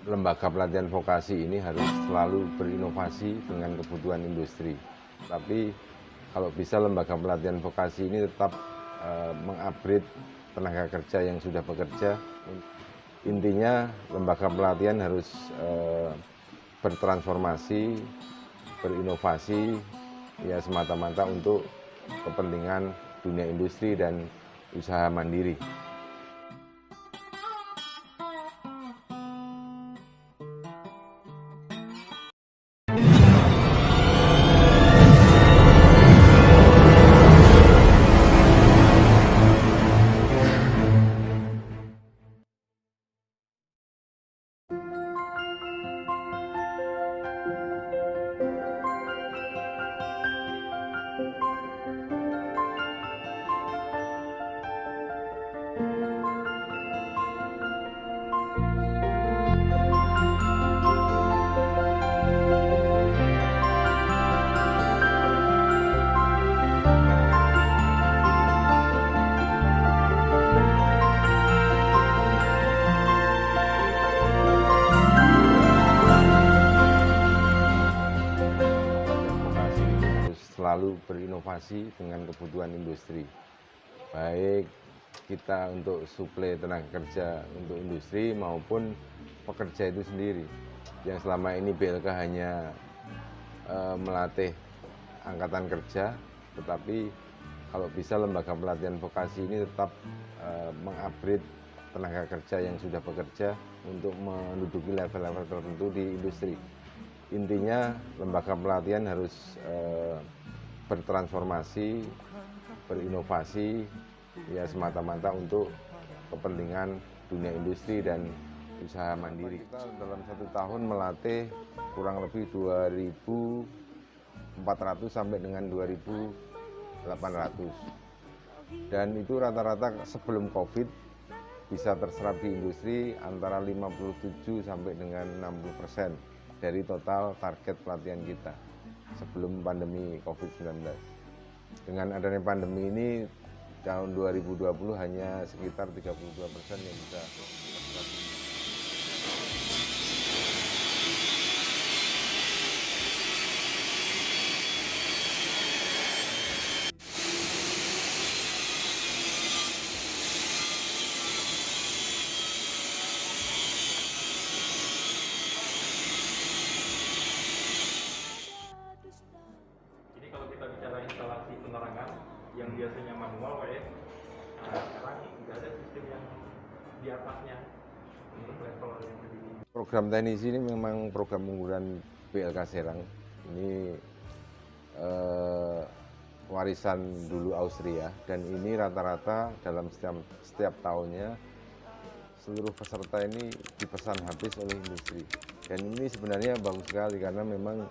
lembaga pelatihan vokasi ini harus selalu berinovasi dengan kebutuhan industri. Tapi kalau bisa lembaga pelatihan vokasi ini tetap mengupgrade tenaga kerja yang sudah bekerja. Intinya lembaga pelatihan harus bertransformasi, berinovasi, ya semata-mata untuk kepentingan dunia industri dan usaha mandiri. Vokasi ini harus selalu berinovasi dengan kebutuhan industri. Baik kita untuk suplai tenaga kerja untuk industri maupun pekerja itu sendiri. Yang selama ini BLK hanya melatih angkatan kerja, tetapi kalau bisa lembaga pelatihan vokasi ini tetap mengupgrade tenaga kerja yang sudah bekerja untuk menduduki level-level tertentu di industri. Intinya lembaga pelatihan harus bertransformasi, berinovasi, ya semata-mata untuk kepentingan dunia industri dan usaha mandiri. Kita dalam 1 tahun melatih kurang lebih 2.400 sampai dengan 2.800. Dan itu rata-rata sebelum COVID bisa terserap di industri antara 57 sampai dengan 60% dari total target pelatihan kita sebelum pandemi COVID-19. Dengan adanya pandemi ini tahun 2020 hanya sekitar 32% yang bisa terserap. Jadi kalau kita bicara instalasi penerangan yang biasanya manual, sekarang tidak ada sistem yang di atasnya untuk level yang lebih tinggi. Program teknisi ini memang program unggulan BLK Serang. Ini warisan dulu Austria, dan ini rata-rata dalam setiap tahunnya seluruh peserta ini dipesan habis oleh industri. Dan ini sebenarnya bagus sekali karena memang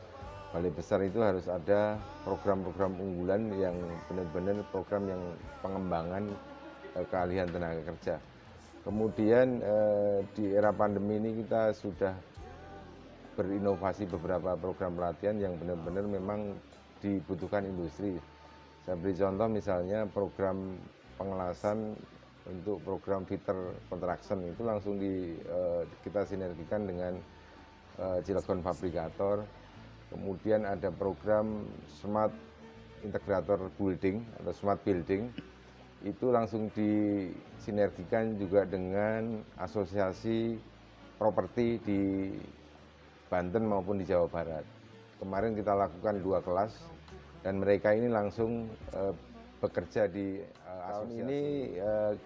Balai Besar itu harus ada program-program unggulan yang benar-benar program yang pengembangan keahlian tenaga kerja. Kemudian di era pandemi ini kita sudah berinovasi beberapa program pelatihan yang benar-benar memang dibutuhkan industri. Saya beri contoh misalnya program pengelasan untuk program fitter construction itu langsung kita sinergikan dengan Cilegon Fabrikator. Kemudian ada program Smart Integrator Building atau Smart Building, itu langsung disinergikan juga dengan asosiasi properti di Banten maupun di Jawa Barat. Kemarin kita lakukan 2 kelas dan mereka ini langsung bekerja di asosiasi. Ini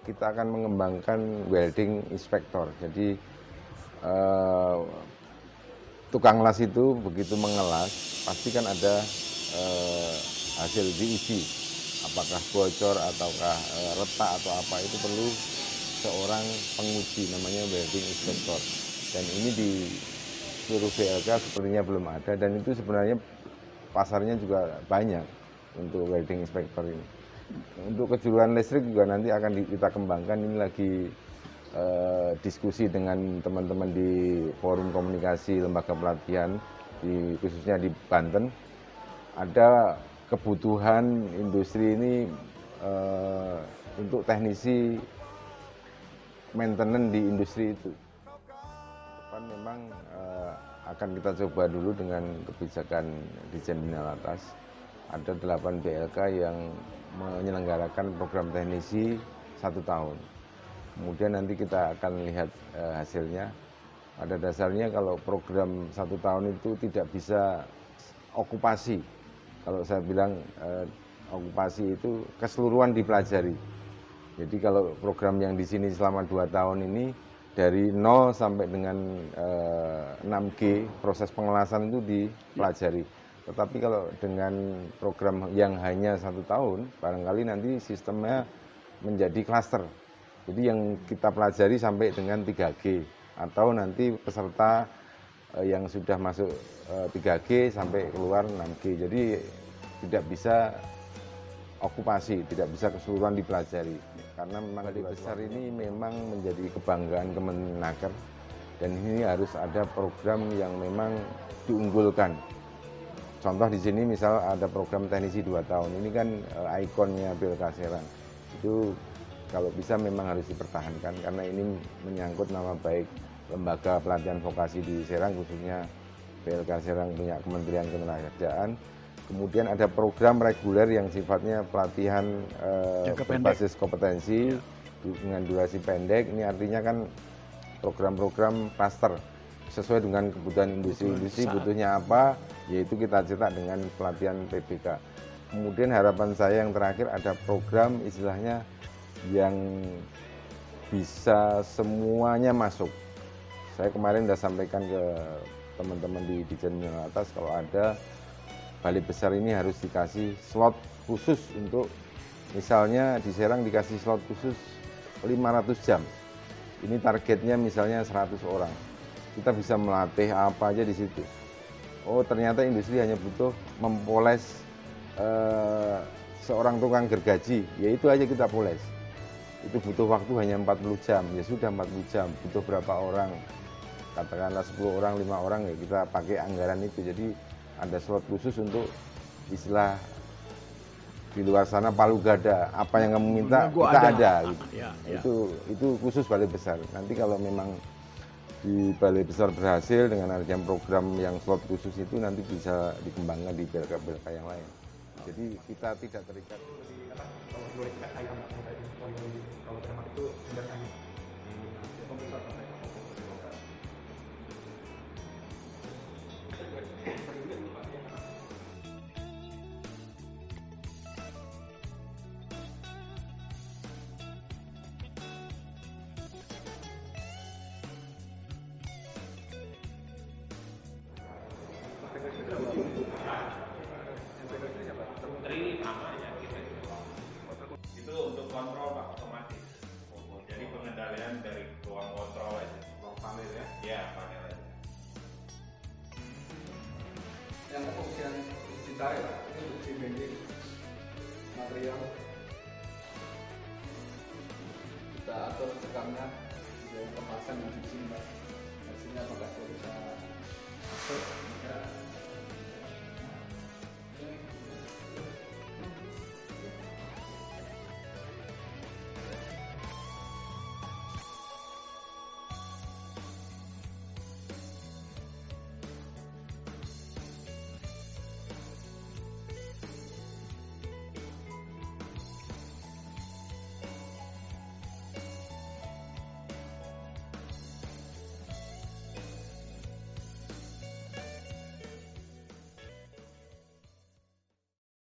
kita akan mengembangkan welding inspector. Jadi tukang las itu begitu mengelas pasti kan ada hasil diuji, apakah bocor ataukah retak atau apa, itu perlu seorang penguji namanya welding inspector. Dan ini di seluruh BLK sepertinya belum ada, dan itu sebenarnya pasarnya juga banyak untuk welding inspector ini. Untuk kejuruan listrik juga nanti akan kita kembangkan. Ini lagi diskusi dengan teman-teman di forum komunikasi lembaga pelatihan, khususnya di Banten. Ada kebutuhan industri ini untuk teknisi maintenance di industri itu. depan memang akan kita coba dulu dengan kebijakan Ditjen Bina Latas. Ada 8 BLK yang menyelenggarakan program teknisi 1 tahun. Kemudian nanti kita akan lihat hasilnya. Pada dasarnya kalau program 1 tahun itu tidak bisa okupasi. Kalau saya bilang okupasi itu keseluruhan dipelajari. Jadi kalau program yang di sini selama 2 tahun ini dari 0 sampai dengan 6G proses pengelasan itu dipelajari. Tetapi kalau dengan program yang hanya 1 tahun, barangkali nanti sistemnya menjadi klaster. Jadi yang kita pelajari sampai dengan 3G atau nanti peserta yang sudah masuk 3G sampai keluar 6G. Jadi tidak bisa okupasi, tidak bisa keseluruhan dipelajari. Karena memang Balai Besar ini memang menjadi kebanggaan Kemenaker dan ini harus ada program yang memang diunggulkan. Contoh di sini misal ada program teknisi 2 tahun, ini kan ikonnya BLK Serang. Itu kalau bisa memang harus dipertahankan karena ini menyangkut nama baik lembaga pelatihan vokasi di Serang, khususnya BLK Serang punya Kementerian Ketenagakerjaan. Kemudian ada program reguler yang sifatnya pelatihan berbasis kompetensi dengan durasi pendek. Ini artinya kan program-program cluster sesuai dengan kebutuhan industri butuhnya apa, yaitu kita cetak dengan pelatihan PBK. Kemudian harapan saya yang terakhir ada program istilahnya yang bisa semuanya masuk. Saya kemarin sudah sampaikan ke teman-teman di Ditjen Bina Latas kalau ada Balai Besar ini harus dikasih slot khusus untuk misalnya di Serang dikasih slot khusus 500 jam. Ini targetnya misalnya 100 orang. Kita bisa melatih apa aja di situ. Oh ternyata industri hanya butuh mempoles seorang tukang gergaji, ya itu aja kita poles. Itu butuh waktu hanya 40 jam, ya sudah 40 jam. Butuh berapa orang? Katakanlah 10 orang, 5 orang ya kita pakai anggaran itu. Jadi ada slot khusus untuk istilah di luar sana palu gada, apa yang kamu minta kita ada gitu. Ya. Itu khusus Balai Besar. Nanti kalau memang di Balai Besar berhasil dengan adanya program yang slot khusus itu nanti bisa dikembangkan di BLK-BLK yang lain. Jadi kita tidak terikat. Kalau boleh kita ayam kalau terima itu sebenarnya pembesar itu untuk kontrol Pak, otomatis. Jadi pengendalian dari ruang kontrol aja. ruang panel ya. Ya, panel aja. Yang opsian ditarik Pak, itu uji bending material. Kita atur tekannya, kemasan yang di sini Pak.